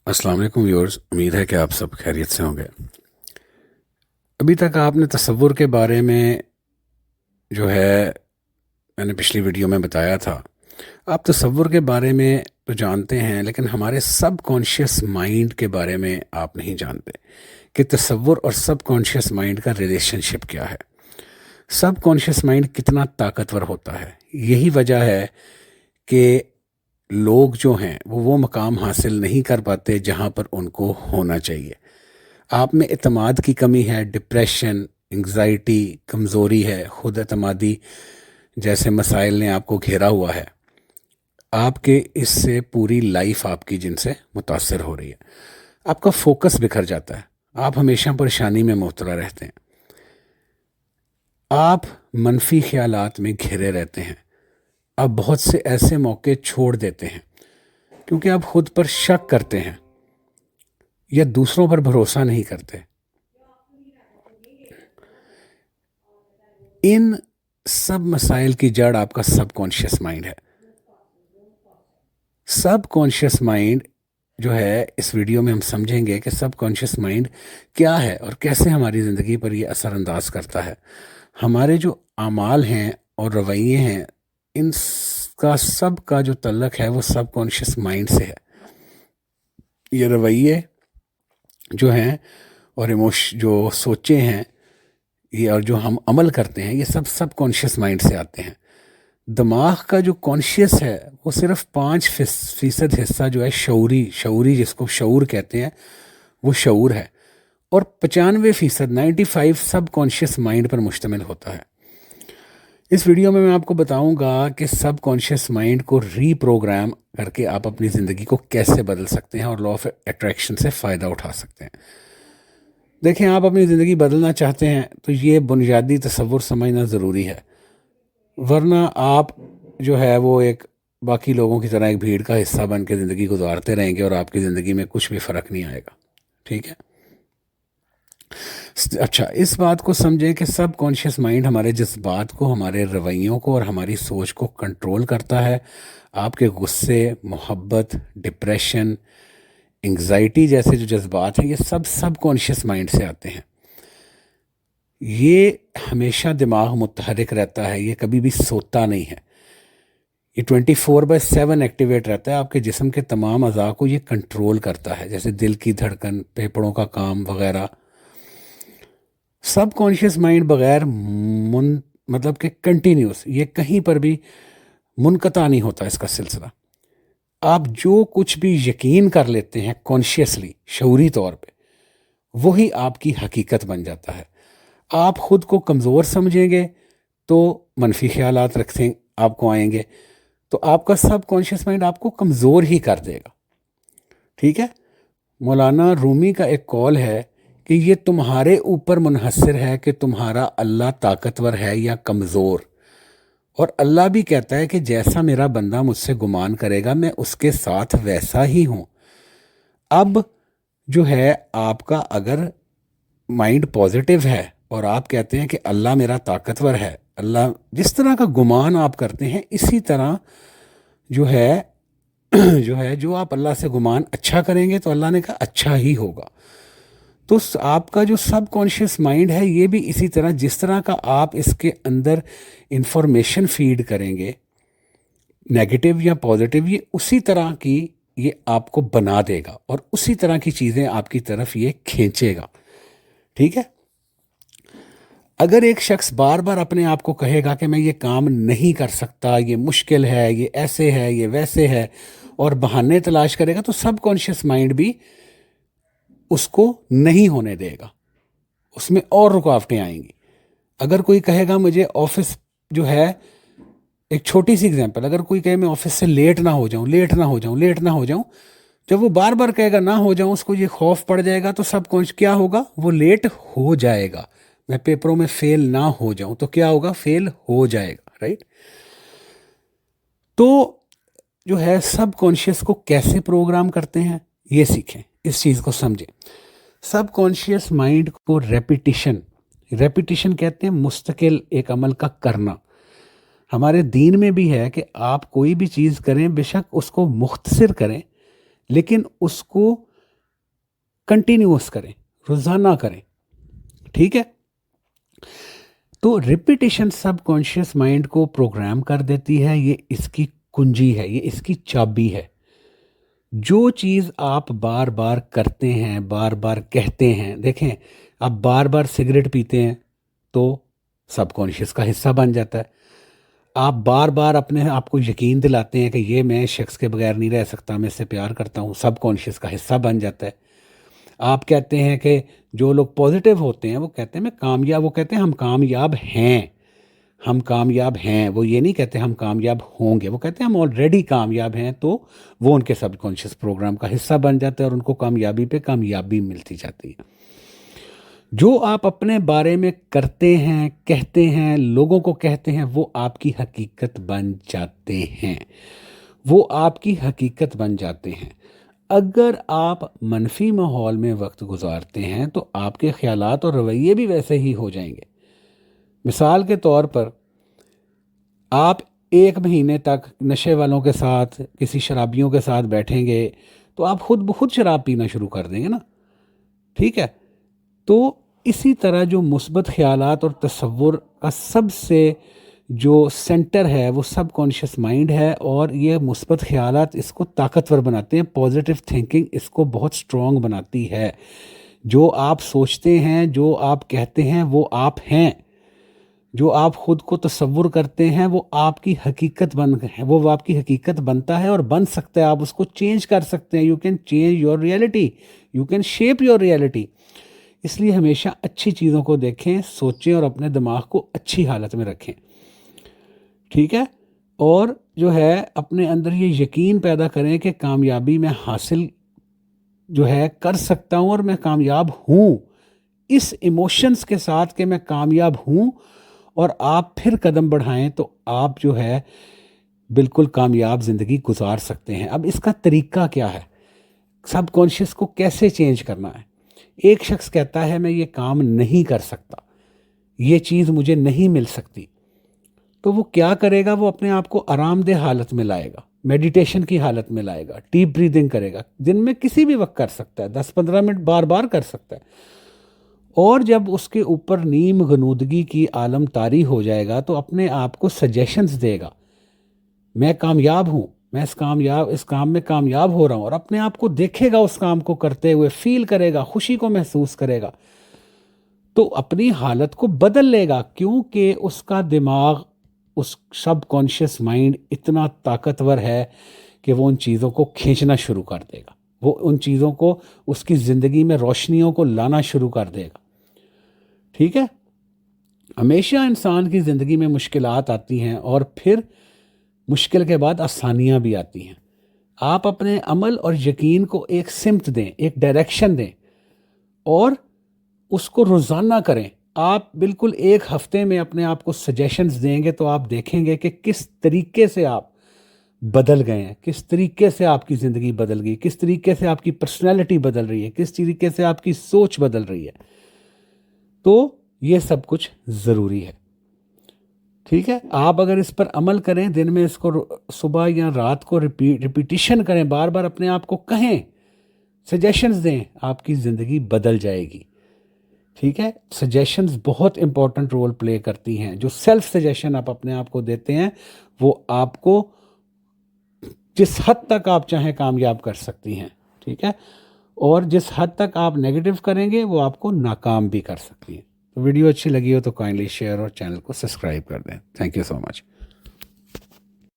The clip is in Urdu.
السلام علیکم ویورز، امید ہے کہ آپ سب خیریت سے ہوں گے۔ ابھی تک آپ نے تصور کے بارے میں جو ہے میں نے پچھلی ویڈیو میں بتایا تھا، آپ تصور کے بارے میں تو جانتے ہیں، لیکن ہمارے سب کانشیس مائنڈ کے بارے میں آپ نہیں جانتے کہ تصور اور سب کانشیس مائنڈ کا ریلیشن شپ کیا ہے، سب کانشیس مائنڈ کتنا طاقتور ہوتا ہے۔ یہی وجہ ہے کہ لوگ جو ہیں وہ مقام حاصل نہیں کر پاتے جہاں پر ان کو ہونا چاہیے۔ آپ میں اعتماد کی کمی ہے، ڈپریشن، انگزائٹی، کمزوری ہے، خود اعتمادی جیسے مسائل نے آپ کو گھیرا ہوا ہے، آپ کے اس سے پوری لائف آپ کی جن سے متاثر ہو رہی ہے۔ آپ کا فوکس بکھر جاتا ہے، آپ ہمیشہ پریشانی میں مبتلا رہتے ہیں، آپ منفی خیالات میں گھرے رہتے ہیں، آپ بہت سے ایسے موقع چھوڑ دیتے ہیں کیونکہ آپ خود پر شک کرتے ہیں یا دوسروں پر بھروسہ نہیں کرتے۔ ان سب مسائل کی جڑ آپ کا سب کانشیس مائنڈ ہے۔ سب کانشیس مائنڈ جو ہے، اس ویڈیو میں ہم سمجھیں گے کہ سب کانشیس مائنڈ کیا ہے اور کیسے ہماری زندگی پر یہ اثر انداز کرتا ہے۔ ہمارے جو اعمال ہیں اور رویے ہیں، ان کا سب کا جو تعلق ہے وہ سب کانشیس مائنڈ سے ہے۔ یہ رویے جو ہیں اور جو سوچے ہیں یہ اور جو ہم عمل کرتے ہیں، یہ سب کانشیس مائنڈ سے آتے ہیں۔ دماغ کا جو کانشیس ہے وہ صرف 5% حصہ جو ہے شعوری جس کو شعور کہتے ہیں، وہ شعور ہے، اور 95% 95 سب کانشیس مائنڈ پر مشتمل ہوتا ہے۔ اس ویڈیو میں آپ کو بتاؤں گا کہ سب کانشیس مائنڈ کو ری پروگرام کر کے آپ اپنی زندگی کو کیسے بدل سکتے ہیں اور لا آف اٹریکشن سے فائدہ اٹھا سکتے ہیں۔ دیکھیں، آپ اپنی زندگی بدلنا چاہتے ہیں تو یہ بنیادی تصور سمجھنا ضروری ہے، ورنہ آپ جو ہے وہ ایک باقی لوگوں کی طرح ایک بھیڑ کا حصہ بن کے زندگی گزارتے رہیں گے اور آپ کی زندگی میں کچھ بھی فرق نہیں آئے گا۔ ٹھیک ہے؟ اچھا، اس بات کو سمجھیں کہ سب کانشیس مائنڈ ہمارے جذبات کو، ہمارے رویوں کو اور ہماری سوچ کو کنٹرول کرتا ہے۔ آپ کے غصے، محبت، ڈپریشن، انگزائٹی جیسے جو جذبات ہیں، یہ سب کانشیس مائنڈ سے آتے ہیں۔ یہ ہمیشہ دماغ متحرک رہتا ہے، یہ کبھی بھی سوتا نہیں ہے، یہ 24/7 ایکٹیویٹ رہتا ہے۔ آپ کے جسم کے تمام اعضاء کو یہ کنٹرول کرتا ہے، جیسے دل کی دھڑکن، پھیپھڑوں کا کام وغیرہ۔ سب کانشیس مائنڈ بغیر مطلب کہ کنٹینیوس، یہ کہیں پر بھی منقطع نہیں ہوتا اس کا سلسلہ۔ آپ جو کچھ بھی یقین کر لیتے ہیں کانشیسلی، شعوری طور پہ، وہی آپ کی حقیقت بن جاتا ہے۔ آپ خود کو کمزور سمجھیں گے تو منفی خیالات رکھیں آپ کو آئیں گے، تو آپ کا سب کانشیس مائنڈ آپ کو کمزور ہی کر دے گا۔ ٹھیک ہے؟ مولانا رومی کا ایک قول ہے کہ یہ تمہارے اوپر منحصر ہے کہ تمہارا اللہ طاقتور ہے یا کمزور، اور اللہ بھی کہتا ہے کہ جیسا میرا بندہ مجھ سے گمان کرے گا میں اس کے ساتھ ویسا ہی ہوں۔ اب جو ہے آپ کا اگر مائنڈ پازیٹیو ہے اور آپ کہتے ہیں کہ اللہ میرا طاقتور ہے، اللہ جس طرح کا گمان آپ کرتے ہیں اسی طرح جو آپ اللہ سے گمان اچھا کریں گے تو اللہ نے کہا اچھا ہی ہوگا۔ تو آپ کا جو سب کانشیس مائنڈ ہے یہ بھی اسی طرح، جس طرح کا آپ اس کے اندر انفارمیشن فیڈ کریں گے، نیگیٹو یا پازیٹیو، یہ اسی طرح کی یہ آپ کو بنا دے گا اور اسی طرح کی چیزیں آپ کی طرف یہ کھینچے گا۔ ٹھیک ہے؟ اگر ایک شخص بار بار اپنے آپ کو کہے گا کہ میں یہ کام نہیں کر سکتا، یہ مشکل ہے، یہ ایسے ہے، یہ ویسے ہے، اور بہانے تلاش کرے گا، تو سب کانشیس مائنڈ بھی اس کو نہیں ہونے دے گا، اس میں اور رکاوٹیں آئیں گی۔ اگر کوئی کہے گا مجھے آفس جو ہے، ایک چھوٹی سی اگزامپل، اگر کوئی کہے میں آفس سے لیٹ نہ ہو جاؤں، جب وہ بار بار کہے گا نہ ہو جاؤں، اس کو یہ خوف پڑ جائے گا، تو سب کانشیس کیا ہوگا؟ وہ لیٹ ہو جائے گا۔ میں پیپروں میں فیل نہ ہو جاؤں تو کیا ہوگا؟ فیل ہو جائے گا، رائٹ؟ تو جو ہے سب کانشیس کو کیسے پروگرام کرتے ہیں یہ سیکھیں، اس چیز کو سمجھیں۔ سب کانشیس مائنڈ کو ریپیٹیشن کہتے ہیں، مستقل ایک عمل کا کرنا۔ ہمارے دین میں بھی ہے کہ آپ کوئی بھی چیز کریں، بے شک اس کو مختصر کریں، لیکن اس کو کنٹینیوس کریں, روزانہ کریں. ٹھیک ہے, تو ریپیٹیشن سب کانشیس مائنڈ کو پروگرام کر دیتی ہے. یہ اس کی کنجی ہے, یہ اس کی چابی ہے. جو چیز آپ بار بار کرتے ہیں, بار بار کہتے ہیں, دیکھیں آپ بار بار سگریٹ پیتے ہیں تو سب کانشیس کا حصہ بن جاتا ہے. آپ بار بار اپنے آپ کو یقین دلاتے ہیں کہ یہ میں شخص کے بغیر نہیں رہ سکتا, میں اس سے پیار کرتا ہوں, سب کانشیس کا حصہ بن جاتا ہے. آپ کہتے ہیں کہ جو لوگ پازیٹیو ہوتے ہیں وہ کہتے ہیں میں کامیاب, وہ کہتے ہیں ہم کامیاب ہیں, ہم کامیاب ہیں. وہ یہ نہیں کہتے ہم کامیاب ہوں گے, وہ کہتے ہیں ہم آلریڈی کامیاب ہیں. تو وہ ان کے سب کانشیس پروگرام کا حصہ بن جاتا ہے اور ان کو کامیابی پہ کامیابی ملتی جاتی ہے. جو آپ اپنے بارے میں کرتے ہیں, کہتے ہیں, لوگوں کو کہتے ہیں, وہ آپ کی حقیقت بن جاتے ہیں, وہ آپ کی حقیقت بن جاتے ہیں. اگر آپ منفی ماحول میں وقت گزارتے ہیں تو آپ کے خیالات اور رویے بھی ویسے ہی ہو جائیں گے. مثال کے طور پر آپ 1 مہینے تک نشے والوں کے ساتھ, کسی شرابیوں کے ساتھ بیٹھیں گے تو آپ خود بخود شراب پینا شروع کر دیں گے نا. ٹھیک ہے, تو اسی طرح جو مثبت خیالات اور تصور کا سب سے جو سینٹر ہے وہ سب کانشیس مائنڈ ہے, اور یہ مثبت خیالات اس کو طاقتور بناتے ہیں. پازیٹیو تھنکنگ اس کو بہت سٹرونگ بناتی ہے. جو آپ سوچتے ہیں, جو آپ کہتے ہیں وہ آپ ہیں. جو آپ خود کو تصور کرتے ہیں وہ آپ کی حقیقت وہ آپ کی حقیقت بنتا ہے اور بن سکتا ہے. آپ اس کو چینج کر سکتے ہیں. You can change your reality, you can shape your reality. اس لیے ہمیشہ اچھی چیزوں کو دیکھیں, سوچیں اور اپنے دماغ کو اچھی حالت میں رکھیں. ٹھیک ہے, اور جو ہے اپنے اندر یہ یقین پیدا کریں کہ کامیابی میں حاصل جو ہے کر سکتا ہوں اور میں کامیاب ہوں. اس ایموشنز کے ساتھ کہ میں کامیاب ہوں, اور آپ پھر قدم بڑھائیں تو آپ جو ہے بالکل کامیاب زندگی گزار سکتے ہیں. اب اس کا طریقہ کیا ہے, سب کانشیس کو کیسے چینج کرنا ہے؟ ایک شخص کہتا ہے میں یہ کام نہیں کر سکتا, یہ چیز مجھے نہیں مل سکتی, تو وہ کیا کرے گا؟ وہ اپنے آپ کو آرام دہ حالت میں لائے گا, میڈیٹیشن کی حالت میں لائے گا, ڈیپ بریدنگ کرے گا. دن میں کسی بھی وقت کر سکتا ہے, 10-15 منٹ بار بار کر سکتا ہے. اور جب اس کے اوپر نیم غنودگی کی عالم طاری ہو جائے گا تو اپنے آپ کو سجیشنز دے گا, میں کامیاب ہوں, میں اس کام میں کامیاب ہو رہا ہوں, اور اپنے آپ کو دیکھے گا اس کام کو کرتے ہوئے, فیل کرے گا, خوشی کو محسوس کرے گا, تو اپنی حالت کو بدل لے گا. کیونکہ اس کا دماغ, اس سب کانشیس مائنڈ اتنا طاقتور ہے کہ وہ ان چیزوں کو کھینچنا شروع کر دے گا, وہ ان چیزوں کو اس کی زندگی میں روشنیوں کو لانا شروع کر دے گا. ٹھیک ہے, ہمیشہ انسان کی زندگی میں مشکلات آتی ہیں اور پھر مشکل کے بعد آسانیاں بھی آتی ہیں. آپ اپنے عمل اور یقین کو ایک سمت دیں, ایک ڈائریکشن دیں, اور اس کو روزانہ کریں. آپ بالکل 1 ہفتے میں اپنے آپ کو سجیشنز دیں گے تو آپ دیکھیں گے کہ کس طریقے سے آپ بدل گئے ہیں, کس طریقے سے آپ کی زندگی بدل گئی, کس طریقے سے آپ کی پرسنالٹی بدل رہی ہے, کس طریقے سے آپ کی سوچ بدل رہی ہے. تو یہ سب کچھ ضروری ہے. ٹھیک ہے, آپ اگر اس پر عمل کریں, دن میں اس کو صبح یا رات کو ریپیٹیشن کریں, بار بار اپنے آپ کو کہیں, سجیشنز دیں, آپ کی زندگی بدل جائے گی. ٹھیک ہے, سجیشنز بہت امپورٹنٹ رول پلے کرتی ہیں. جو سیلف سجیشن آپ اپنے آپ کو دیتے ہیں وہ آپ کو جس حد تک آپ چاہیں کامیاب کر سکتی ہیں. ٹھیک ہے, اور جس حد تک آپ نیگیٹو کریں گے وہ آپ کو ناکام بھی کر سکتی ہیں. تو ویڈیو اچھی لگی ہو تو کائنڈلی شیئر اور چینل کو سبسکرائب کر دیں. Thank you so much.